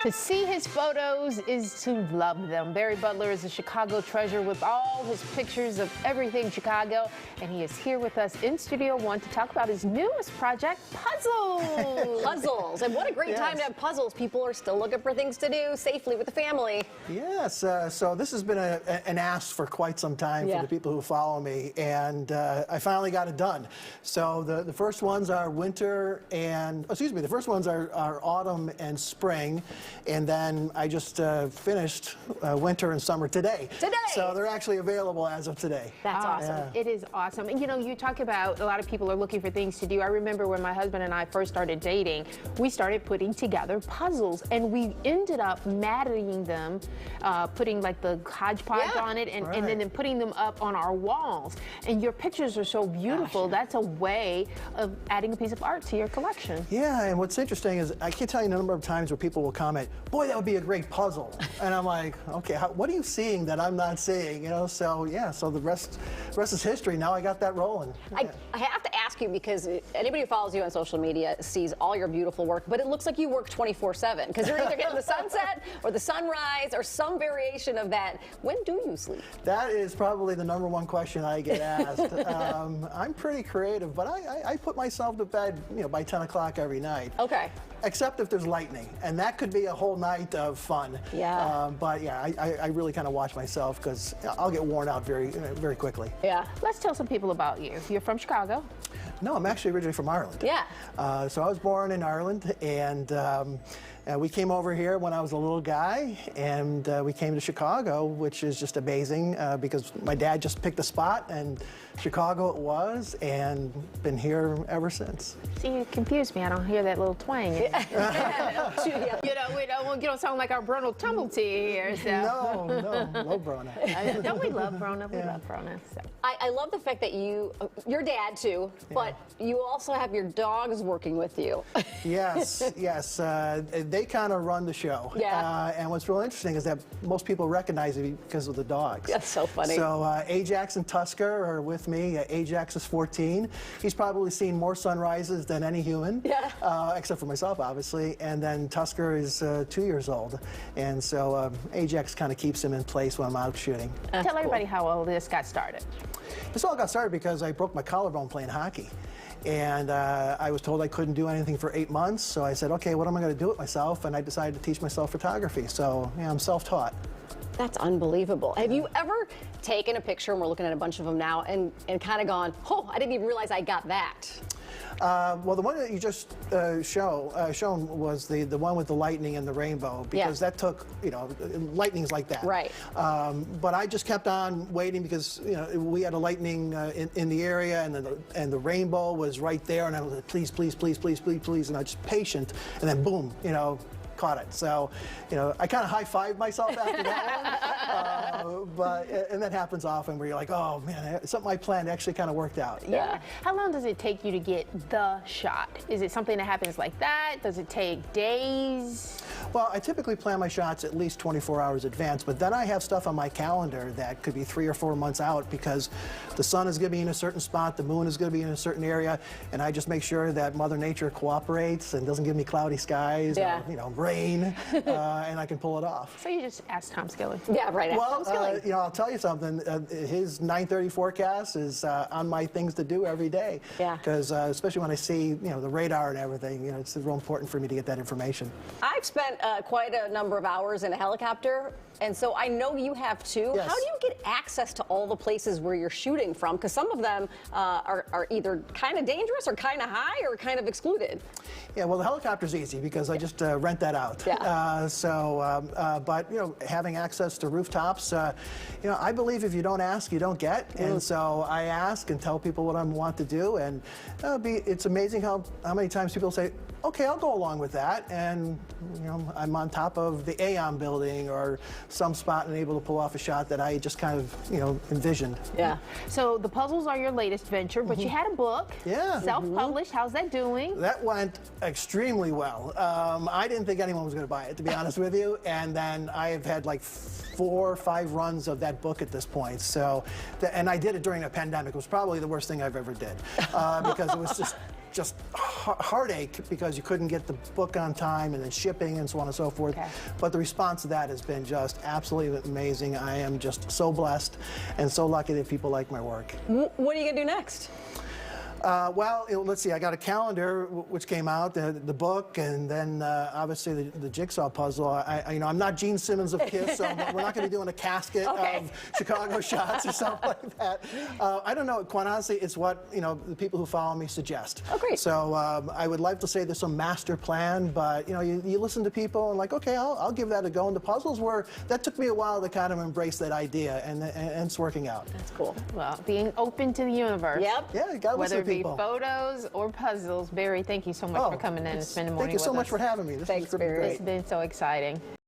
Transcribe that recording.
To see his photos is to love them. Barry Butler is a Chicago treasure with all his pictures of everything Chicago, and he is here with us in Studio One to talk about his newest project, Puzzles. Puzzles, and what a great time to have puzzles. People are still looking for things to do safely with the family. Yes, so this has been an ask for quite some time for the people who follow me, and I finally got it done. So the first ones are winter and, the first ones are autumn and spring, and then I just finished winter and summer today. So they're actually available as of today. That's awesome. Yeah. It is awesome. And you know, you talk about a lot of people are looking for things to do. I remember when my husband and I first started dating, we started putting together puzzles, and we ended up marrying them, putting like the hodgepodge on it, and then putting them up on our walls. And your pictures are so beautiful. That's a way of adding a piece of art to your collection. Yeah, and what's interesting is I can't tell you the number of times where people will comment, "Boy, that would be a great puzzle," and I'm like, "Okay, what are you seeing that I'm not seeing?" You know, so yeah, so the rest is history. Now I got that rolling. I have to ask you, because anybody who follows you on social media sees all your beautiful work, but it looks like you work 24/7, because you're either getting the sunset or the sunrise or some variation of that. When do you sleep? That is probably the #1 question I get asked. I'm pretty creative, but I put myself to bed, by 10 o'clock every night. Okay. Except if there's lightning, and that could be a whole night of fun. Yeah. But yeah, I really kind of watch myself, because I'll get worn out very quickly. Yeah. Let's tell some people about you. You're from Chicago. No, I'm actually originally from Ireland. Yeah. So I was born in Ireland, and we came over here when I was a little guy, and we came to Chicago, which is just amazing, because my dad just picked a spot, and Chicago it was, and been here ever since. See, you confused me. I don't hear that little twang. You don't sound like our Bruno Tumblety here. So. No, love Brona. Don't we love Brona? We love Brona. So. I love the fact that your dad too, but you also have your dogs working with you. Yes. They kind of run the show. Yeah. And what's real interesting is that most people recognize me because of the dogs. That's so funny. So Ajax and Tusker are with me. Ajax is 14. He's probably seen more sunrises than any human, except for myself, obviously. And then Tusker is 2 years old. And so Ajax kind of keeps him in place when I'm out shooting. Tell everybody how all this got started. This all got started because I broke my collarbone playing hockey. And I was told I couldn't do anything for 8 months, so I said, okay, what am I going to do with myself? And I decided to teach myself photography, so yeah, I'm self-taught. That's unbelievable. Have you ever taken a picture, and we're looking at a bunch of them now, and kind of gone, oh, I didn't even realize I got that? Well, the one that you just shown was the one with the lightning and the rainbow, because that took, lightning's like that. Right. But I just kept on waiting because, we had a lightning in the area, and the rainbow was right there, and I was like, please, please, please, please, please, please, and I was just patient, and then boom, caught it. So, I kind of high-fived myself after that one. And that happens often where you're like, oh man, something I planned actually kind of worked out. Yeah. How long does it take you to get the shot? Is it something that happens like that? Does it take days? Well, I typically plan my shots at least 24 hours advance, but then I have stuff on my calendar that could be 3 or 4 months out, because the sun is going to be in a certain spot, the moon is going to be in a certain area, and I just make sure that Mother Nature cooperates and doesn't give me cloudy skies or, rain, and I can pull it off. So you just ask Tom Skilling. Yeah, right. Well, I'll tell you something. His 9:30 forecast is on my things to do every day. Yeah. Because especially when I see, the radar and everything, it's real important for me to get that information. I've spent quite a number of hours in a helicopter, and so I know you have too. Yes. How do you get access to all the places where you're shooting from? Because some of them are either kind of dangerous or kind of high or kind of excluded. Yeah, well, the helicopter's easy because I just rent that out. Yeah. But having access to rooftops, I believe if you don't ask, you don't get. And so I ask and tell people what I want to do, and it's amazing how many times people say, okay, I'll go along with that, and I'm on top of the Aon building or some spot and able to pull off a shot that I just kind of envisioned. Yeah. So the puzzles are your latest venture, but you had a book. Yeah. Self-published. How's that doing? That went extremely well. I didn't think anyone was going to buy it, to be honest with you, and then I've had like 4 or 5 runs of that book at this point. So, and I did it during a pandemic. It was probably the worst thing I've ever did, because it was just just heartache because you couldn't get the book on time and then shipping and so on and so forth. Okay. But the response to that has been just absolutely amazing. I am just so blessed and so lucky that people like my work. What are you going to do next? Well, let's see. I got a calendar which came out, the book, and then obviously the jigsaw puzzle. I'm not Gene Simmons of Kiss, so we're not going to be doing a casket of Chicago shots or something like that. I don't know. Quite honestly, it's what the people who follow me suggest. Oh, great. So I would like to say there's some master plan, but you listen to people and like, okay, I'll give that a go. And the puzzles that took me a while to kind of embrace that idea, and it's working out. That's cool. Well, being open to the universe. Yep. Yeah, you got to listen to people. Photos or puzzles. Barry, thank you so much for coming in and spending the morning with us. Thank you so much for having me. Thanks, was Barry. It's been so exciting.